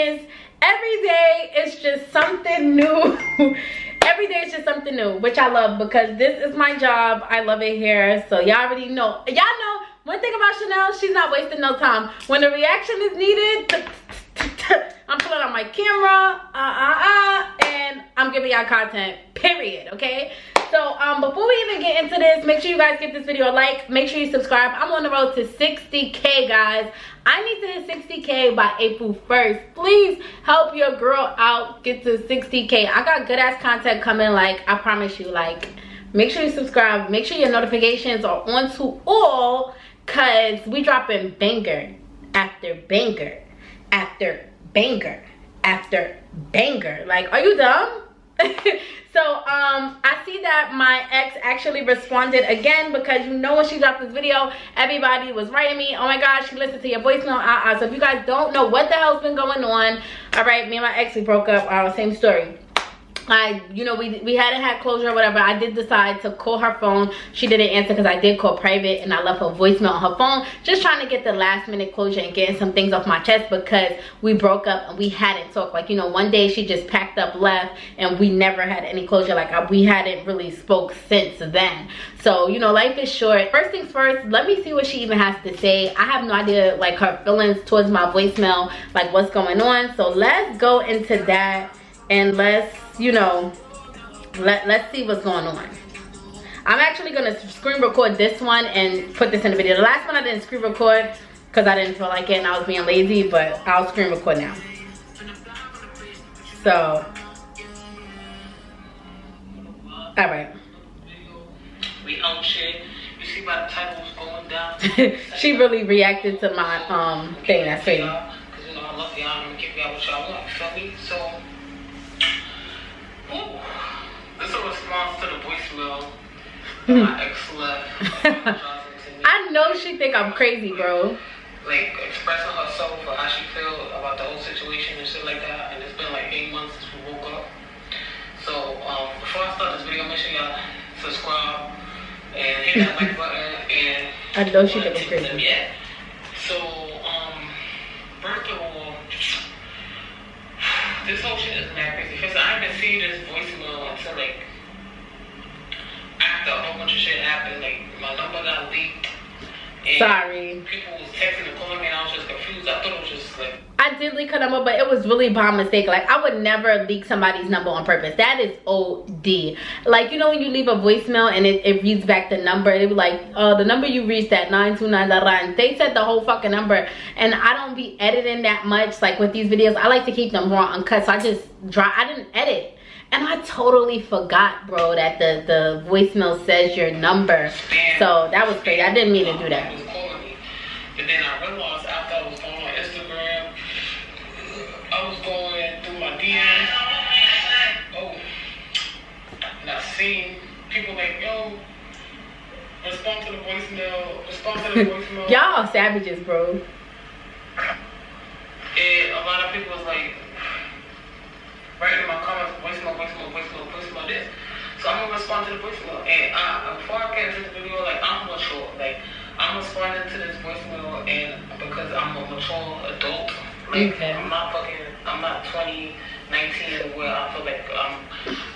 goodness, every day it's just something new. Every day it's just something new, which I love because this is my job. I love it here. So y'all already know. Y'all know one thing about Chanel, she's not wasting no time. When the reaction is needed, I'm pulling out my camera, and I'm giving y'all content, period, okay? So before we even get into this, make sure you guys give this video a like. Make sure you subscribe. I'm on the road to 60K, guys. I need to hit 60K by April 1st. Please help your girl out, get to 60K. I got good ass content coming, like, I promise you. Like, make sure you subscribe. Make sure your notifications are on to all, cause we dropping banger after banger after banger after banger. Like, are you dumb? So I see that my ex actually responded again, because you know when she dropped this video, everybody was writing me, oh my gosh, she listened to your voicemail. So if you guys don't know what the hell's been going on, all right, me and my ex, we broke up. Same story. You know, we hadn't had closure or whatever. I did decide to call her phone. She didn't answer because I did call private, and I left her voicemail on her phone, just trying to get the last minute closure and getting some things off my chest, because we broke up and we hadn't talked. Like, you know, one day she just packed up, left, and we never had any closure. Like, we hadn't really spoke since then. So, you know, life is short. First things first, let me see what she even has to say. I have no idea, like, her feelings towards my voicemail, like what's going on. So let's go into that, and let's, you know, let's see what's going on. I'm actually gonna screen record this one and put this in the video. The last one I didn't screen record because I didn't feel like it and I was being lazy, but I'll screen record now. So, all right. We own shit. You see by the titles going down. She really reacted to my thing. That's crazy. Cause you know I love y'all. I'm gonna give y'all what y'all want. You feel me? So. This is a response to the voicemail my ex left. I know she think I'm crazy, bro. Like, expressing herself or how she feel about the whole situation and shit like that. And it's been like 8 months since we woke up. So before I start this video, make sure y'all subscribe and hit that like button. And I know she think I'm crazy. Yeah. So first of all, this whole shit is mad crazy. First, I haven't seen this voicemail until like after a whole bunch of shit happened. Like, my number got leaked. And sorry. People was texting and calling me, and I was just confused. I thought it was just like, I did leak her number, but it was really by mistake. Like, I would never leak somebody's number on purpose. That is OD. Like, you know when you leave a voicemail and it reads back the number, it be like, the number you reached at 929, and they said the whole fucking number. And I don't be editing that much. Like, with these videos, I like to keep them raw, uncut. So I just I didn't edit. And I totally forgot, bro, that the voicemail says your number. So that was crazy. I didn't mean to do that. But then I realized after I was going on Instagram, I was going through my DMs. Oh, and I seen people like, yo, respond to the voicemail, respond to the voicemail. Y'all savages, bro. And a lot of people was like, writing in my comments, voicemail this. So I'm gonna respond to the voicemail. And before I get into the video, like, I'm mature. Like, I'm responding to this voicemail, and because I'm a mature adult, like, okay. I'm not 20, 19, where I feel like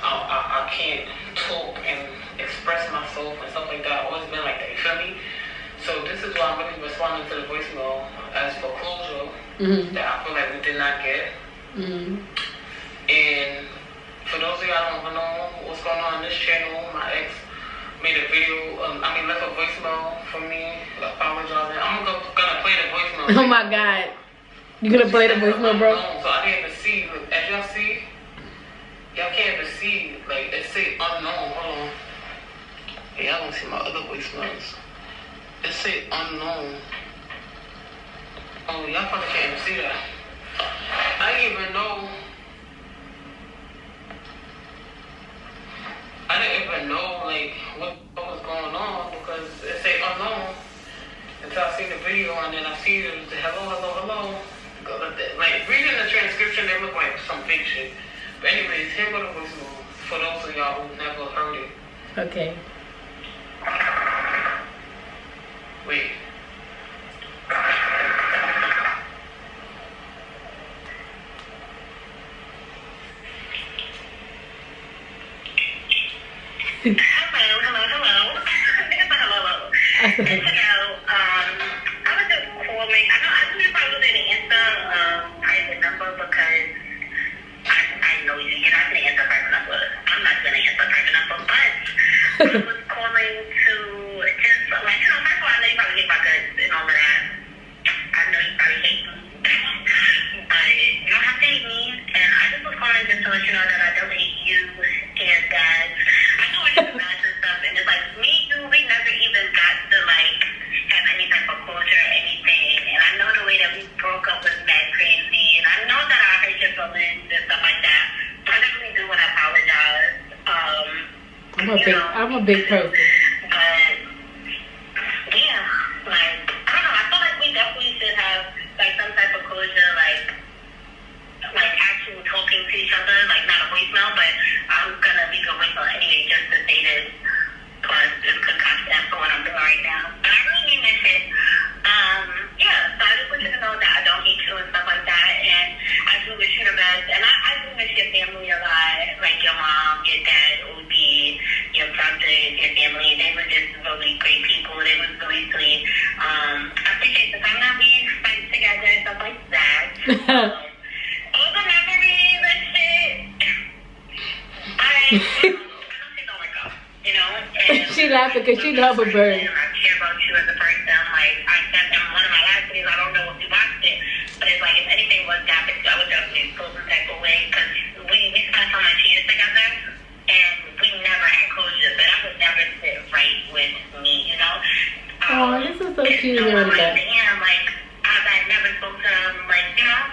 I can't talk and express myself and stuff like that. I've always been like that, you feel me? So this is why I'm really responding to the voicemail as for closure that I feel like we did not get. And for those of y'all who don't know what's going on this channel, my ex made a video, left a voicemail for me, apologizing. I'm gonna play the voicemail. Oh my God. You gonna play the voicemail, bro? So I didn't even see, look, as y'all see, y'all can't even see, like, it say unknown, hold on. Y'all don't see my other voicemails. It say unknown. Oh, y'all probably can't even see that. I didn't even know. I didn't even know, like, what was going on, because it say unknown until I see the video, and then I see the hello. Like, reading the transcription, they look like some fake shit. But anyways, here go the voicemail for those of y'all who never heard it. Okay. Wait. Hello. It's a hello. I was just calling. I knew you probably didn't answer private number because I know you're not going to answer private number. I'm not going to answer private number, but I was calling to just, like, you know, first of all, I know you probably hate my guts and all of that. I know you probably hate me. But you don't have to hate me. And I just was calling just to let you know that I don't hate you and that I know we're just mad and stuff. And it's like, me, you, we never even got to, like, have any type of closure or anything. And I know the way that we broke up was mad crazy. And I know that I hurt your feelings and stuff like that. I definitely do want to apologize. I'm a big person. But yeah, like, I don't know. I feel like we definitely should have like some type of closure, like actual talking to each other, like not a voicemail. But I'm gonna leave a voicemail anyway, just to say this. Plus, it's concoction for what I'm doing right now. But I really mean this shit. Yeah. So I just want you to know that I don't hate you and stuff like that, and I do wish you the best. And I do miss your family a lot, like your mom, your dad, OD, your brothers, your family. They were just really great people. They were really sweet. I appreciate the time that we spent together and stuff like that. All the memories and shit. I don't think they'll work out, you know? And she laughing because she love a bird. I care about you as a person. Like, I said in one of my last videos, I don't know if you watched it, but it's like, if anything was to happen, I would definitely feel some type of way, because we spent so much years together, and we never had closure, but I would never sit right with me, you know? Oh, this is so cute hearing that. Damn, like, I never spoke to him, like, you know?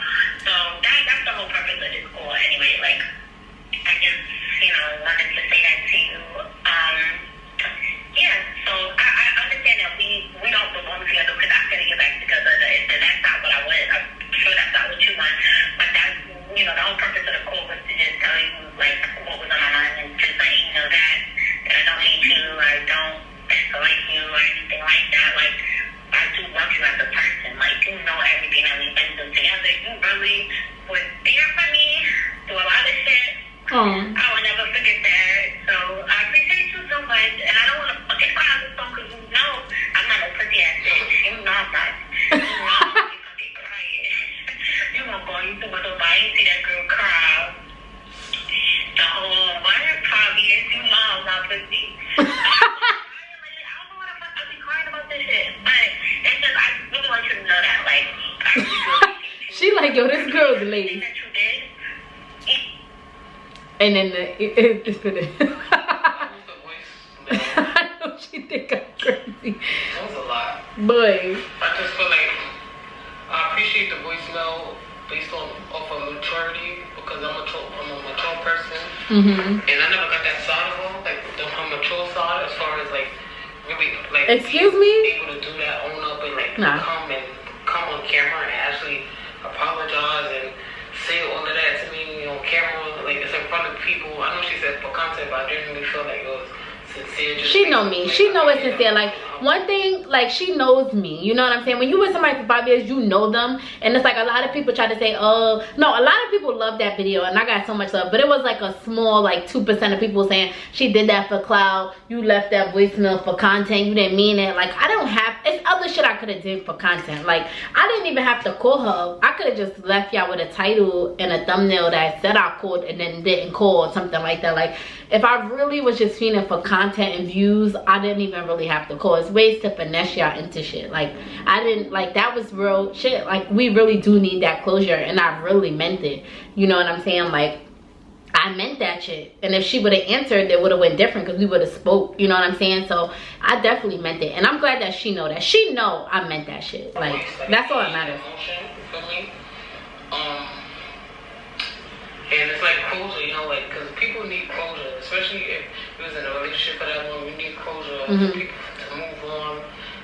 So, that's the whole purpose of this call, anyway. Like, I just, you know, wanted to say that to you. Yeah, so I understand that we don't belong together, because I'm going to get back together, and that's not what I want. I'm sure that's not what you want, but that's, you know, the whole purpose of the call was to just tell you, like, what was on my mind, and just let you know that I don't hate you, I don't dislike you, or anything like that. Like, I do love you as a person. Like, you know everything that we've been through together. You really was there for me through a lot of shit. I will never forget that. So I appreciate you so much, and I don't want to fucking cry on this phone, because you know I'm not a pussy ass bitch. You know I'm not. You know I'm not fucking crying. You gonna go into my door, I ain't see that girl cry. The whole, why are you crying? You know I'm not pussy. I don't know what the fuck I be crying about this shit, but it's just, I really want you to know that, like, I really do appreciate you. She like, yo, this girl's a lady. That you did. And then it's finished. I know she think I'm crazy. That was a lot. Boy. I just feel like I appreciate the voicemail based off of maturity, because I'm a mature person. And I never got that side of her, like the mature side, as far as like really like excuse me? Able to do that, own up, and like come on camera and actually apologize and say all of that to me on camera, like it's in front of people. I know she said for content, but I didn't really feel like it was sincere. She know me. She know it's sincere. Like, one thing, like, she knows me. You know what I'm saying? When you with somebody for 5 years, you know them. And it's like a lot of people try to say, oh, no, a lot of people love that video. And I got so much love. But it was like a small, like, 2% of people saying, she did that for clout. You left that voicemail for content. You didn't mean it. Like, I don't have, it's other shit I could have did for content. Like, I didn't even have to call her. I could have just left y'all with a title and a thumbnail that said I called and then didn't call or something like that. Like, if I really was just feeling for content and views, I didn't even really have to call. It's ways to finesse y'all into shit. Like, I didn't, like, that was real shit. Like, we really do need that closure, and I really meant it. You know what I'm saying? Like, I meant that shit. And if she would have answered, it would have went different, because we would have spoke. You know what I'm saying? So I definitely meant it, and I'm glad that she know that. She know I meant that shit. Like, that's all that matters. And it's like closure, you know, like, because people need closure, especially if you was in a relationship for that long. You need closure for people to move on,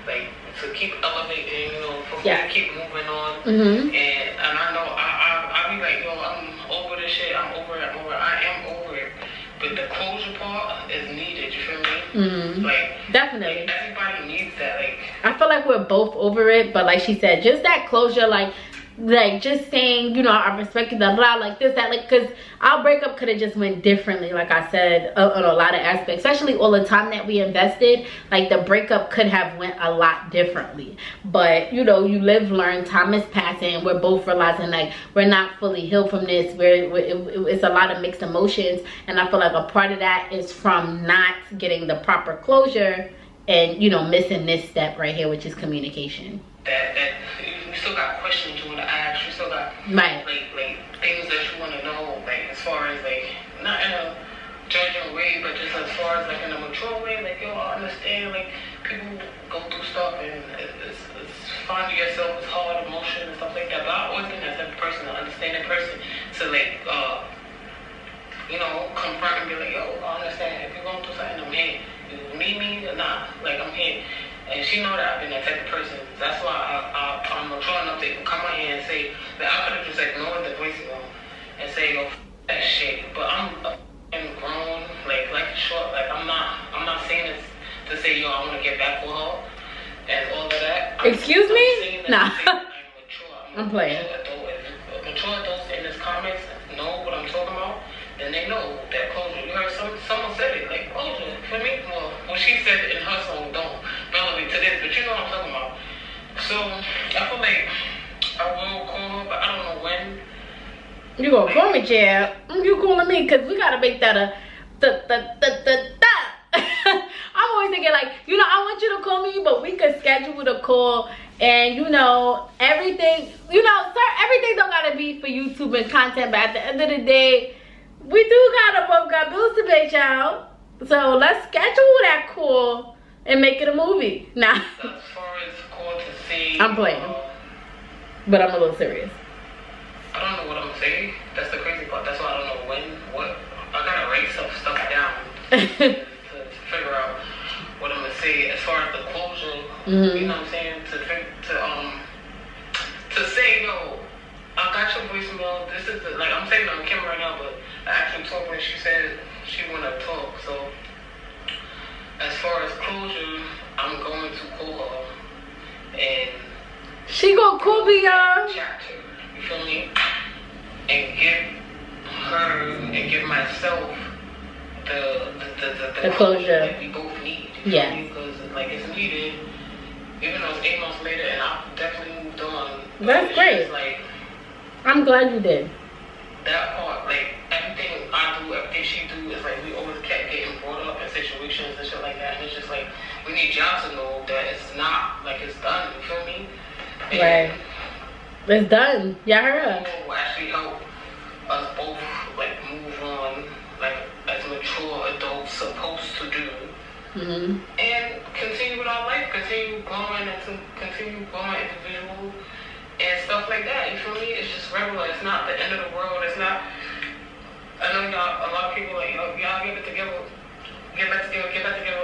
like, to keep elevating, you know, for me to keep moving on. And I know I be like, yo, I'm over this shit. I'm over it. I am over it. But the closure part is needed. You feel me? Like, definitely. Like, everybody needs that. Like, I feel like we're both over it, but like she said, just that closure, like, like just saying, you know, I respect you, blah blah, like this, that, like, because our breakup could have just went differently, like I said, on a lot of aspects, especially all the time that we invested. Like the breakup could have went a lot differently, but you know, you live, learn, time is passing, and we're both realizing like we're not fully healed from this. It's a lot of mixed emotions, and I feel like a part of that is from not getting the proper closure and, you know, missing this step right here, which is communication. That you still got questions you want to ask, you still got right, like things that you want to know, like as far as like not in a judging way, but just as far as like in a mature way, like yo, I understand like people go through stuff and it's finding yourself is hard, emotion and stuff like that. But I always been that type of person, an understanding person, to like you know, confront and be like, yo, I understand if you're going through something, I'm here. You need me or not, like I'm here. And she know that I've been that type of person. That's why I'm mature enough to come out here and say that I could have just ignored the voicemail and say, yo, that shit. But I'm grown, like life is short. Like I'm not saying this to say, yo, I want to get back with her and all of that. Excuse me? Nah. I'm playing. Mature adults in this comments know what I'm talking about. Then they know that closure. You heard someone said it, like closure. For me, well, she said it in her song, don't relevant to this, but you know what I'm talking about. So I feel like I will call her, but I don't know when. You gonna call me, Chad? You calling me? Cause we gotta make that a I'm always thinking like, you know, I want you to call me, but we could schedule a call. And you know, everything, you know, sir, everything don't gotta be for YouTube and content, but at the end of the day, we do both got bills to pay, child. So let's schedule that call and make it a movie. Nah. As far as call to say, I'm playing, but I'm a little serious. I don't know what I'm saying. That's the crazy part. That's why I don't know when, what. I gotta write some stuff down to figure out what I'm gonna say. As far as the closure, you know what I'm saying? To say, yo, I got your voicemail. This is the, like I'm saying on camera right now, but I actually talked when she said she wanna talk. So as far as closure, I'm going to call her and she gonna call me, y'all. Chapter, you feel me? And give her and give myself the closure that we both need. Yeah. Because like it's needed. Even though it's 8 months later, and I've definitely moved on. That's great. Like, I'm glad you did. That part, like everything I do, everything she do, is like we always kept getting brought up in situations and shit like that, and it's just like we need y'all to know that it's not like it's done. You feel me? And right. It's done. Y'all heard her. Will actually help us both like move on, like as mature adults supposed to do. And continue with our life, continue growing individual and stuff like that. You feel me? It's just regular. It's not the end of the world. It's not. I know y'all. A lot of people like y'all get back together.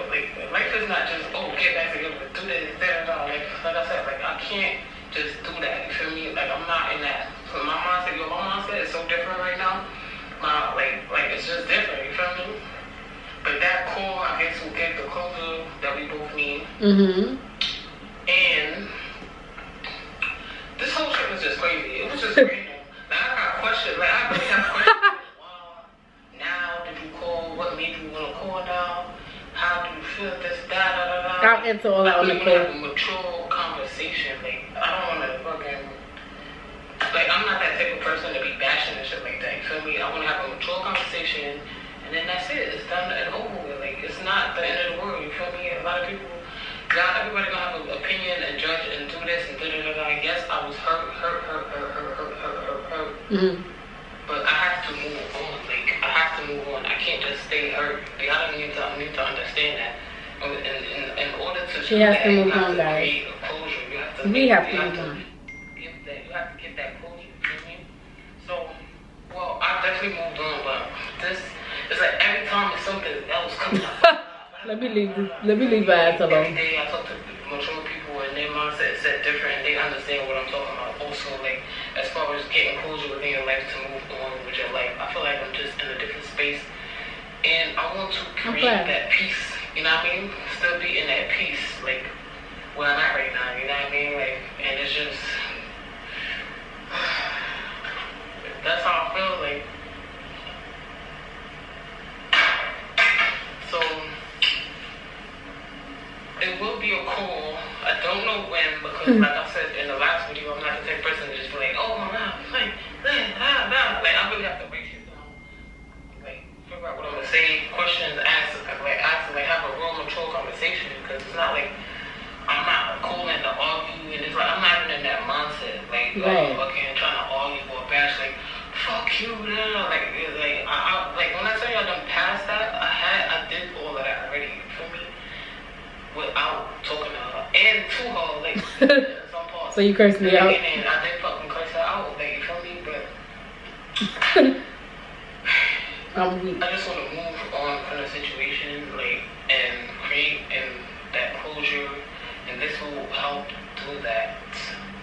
Like life is not just get back together, do this, that, and all. Like I said, like I can't just do that. You feel me? Like I'm not in that. So my mindset is so different right now. Like it's just different. You feel me? But that call, I guess, will get the closure that we both need. And this whole shit was just crazy. It was just random. Now I got questions. Like I really have questions. Like, wow, now did you call? What made you want to call now? How do you feel? This, that, I'll answer all that on the call. Have a mature conversation. Like I don't want to fucking. Like I'm not that type of person to be bashing and shit like that. You feel me? I want to have a mature conversation. And then that's it. It's done and over with. Like it's not the end of the world. You feel me? A lot of people, everybody gonna have an opinion and judge and do this and da. I guess I was hurt. But I have to move on. Like I have to move on. I can't just stay hurt. Like I don't need to understand that. In order to she has to move on, guys. Create a closure. You have to. We have to move on. You have to get that closure. You feel me? So, well, I definitely moved on, but this. It's like every time it's something else comes up. Let me leave my ass alone. Every day I talk to mature people and their mindset is set different and they understand what I'm talking about. Also, like, as far as getting closure within your life to move on with your life, I feel like I'm just in a different space. And I want to create that peace, you know what I mean? Still be in that peace, like, where I'm at right now, you know what I mean? Like, and it's just, that's how I feel. Like, so it will be a call. I don't know when, because like I said in the last video, I'm not the type person to just be like, oh my god, like I really have to break it down, like figure out what I'm gonna say, questions, ask, like have a real mature conversation, because it's not like I'm not calling to argue, and it's like I'm not even in that mindset, like fucking trying to argue or bash, like fuck you, now. Like when I tell you I done past that, I did all of that already for me, without talking to her and to her, like some parts. So you cursed me out. And I did fucking curse her out, like, you feel me? But I just want to move on from the situation, like, and create that closure, and this will help do that.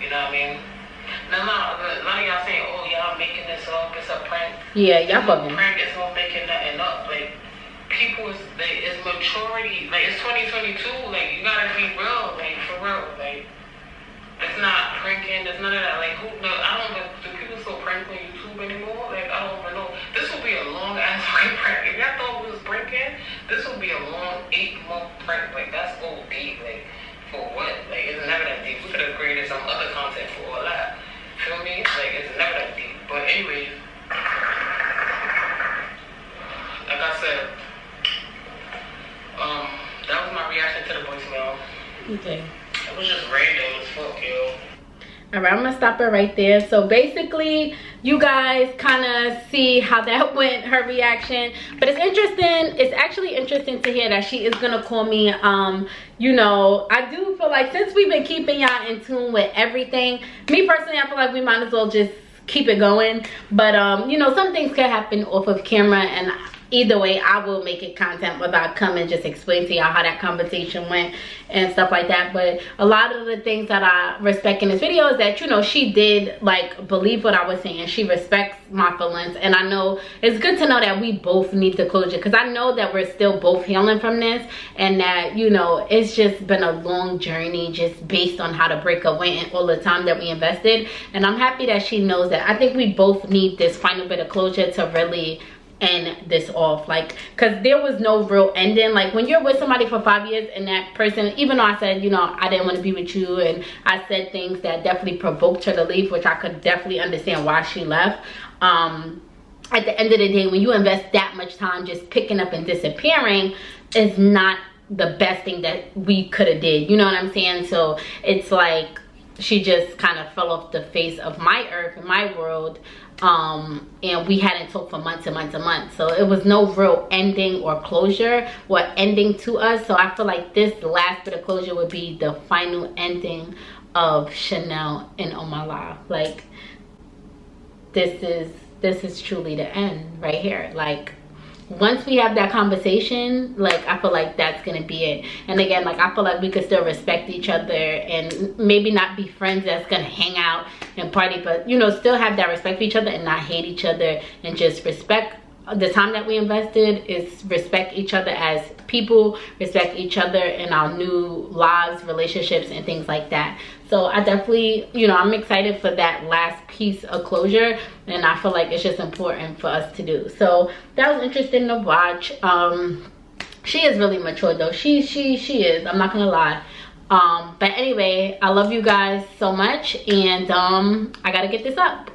You know what I mean? Now, none of y'all saying, oh, y'all making this up, it's a prank. Yeah, y'all fucking. Prank is not making nothing up. Like, people it's maturity. Like, it's 2022. Like, you gotta be real. Like, for real. Like, it's not pranking. There's none of that. Like, I don't know. Do people still prank on YouTube anymore? Like, I don't even know. This will be a long ass fucking prank. If y'all thought we was pranking, this will be a long 8-month prank. Like, that's OD. Like, for what? Like, it's never that deep. We could have created some other content for all that. Feel me? Like, it's never that deep. But anyways, like I said, that was my reaction to the voicemail. Okay. It was just random as fuck, yo. All right, I'm gonna stop it right there. So basically, you guys kind of see how that went, her reaction. But it's interesting. It's actually interesting to hear that she is gonna call me. You know, I do feel like since we've been keeping y'all in tune with everything, me personally, I feel like we might as well just keep it going. But you know, some things can happen off of camera, and either way, I will make it content whether I come and just explain to y'all how that conversation went and stuff like that. But a lot of the things that I respect in this video is that, you know, she did like believe what I was saying. She respects my feelings, and I know it's good to know that we both need the closure, because I know that we're still both healing from this, and that, you know, it's just been a long journey just based on how the breakup went and all the time that we invested. And I'm happy that she knows that. I think we both need this final bit of closure to really end this off, like, because there was no real ending. Like, when you're with somebody for 5 years and that person, even though I said, you know, I didn't want to be with you, and I said things that definitely provoked her to leave, which I could definitely understand why she left, at the end of the day, when you invest that much time just picking up and disappearing, is not the best thing that we could have did, you know what I'm saying? So it's like she just kind of fell off the face of my earth and my world, and we hadn't talked for months and months and months, so it was no real ending or closure or ending to us. So I feel like this last bit of closure would be the final ending of Chanel and Ohmyla. Like, this is truly the end right here. Like, once we have that conversation, like, I feel like that's gonna be it. And again, like, I feel like we could still respect each other and maybe not be friends that's gonna hang out and party, but, you know, still have that respect for each other and not hate each other, and just respect the time that we invested, is respect each other as people, respect each other in our new lives, relationships, and things like that. So I definitely, you know, I'm excited for that last piece of closure, and I feel like it's just important for us to do. So that was interesting to watch. She is really mature though. She is, I'm not gonna lie. But anyway, I love you guys so much, and I gotta get this up.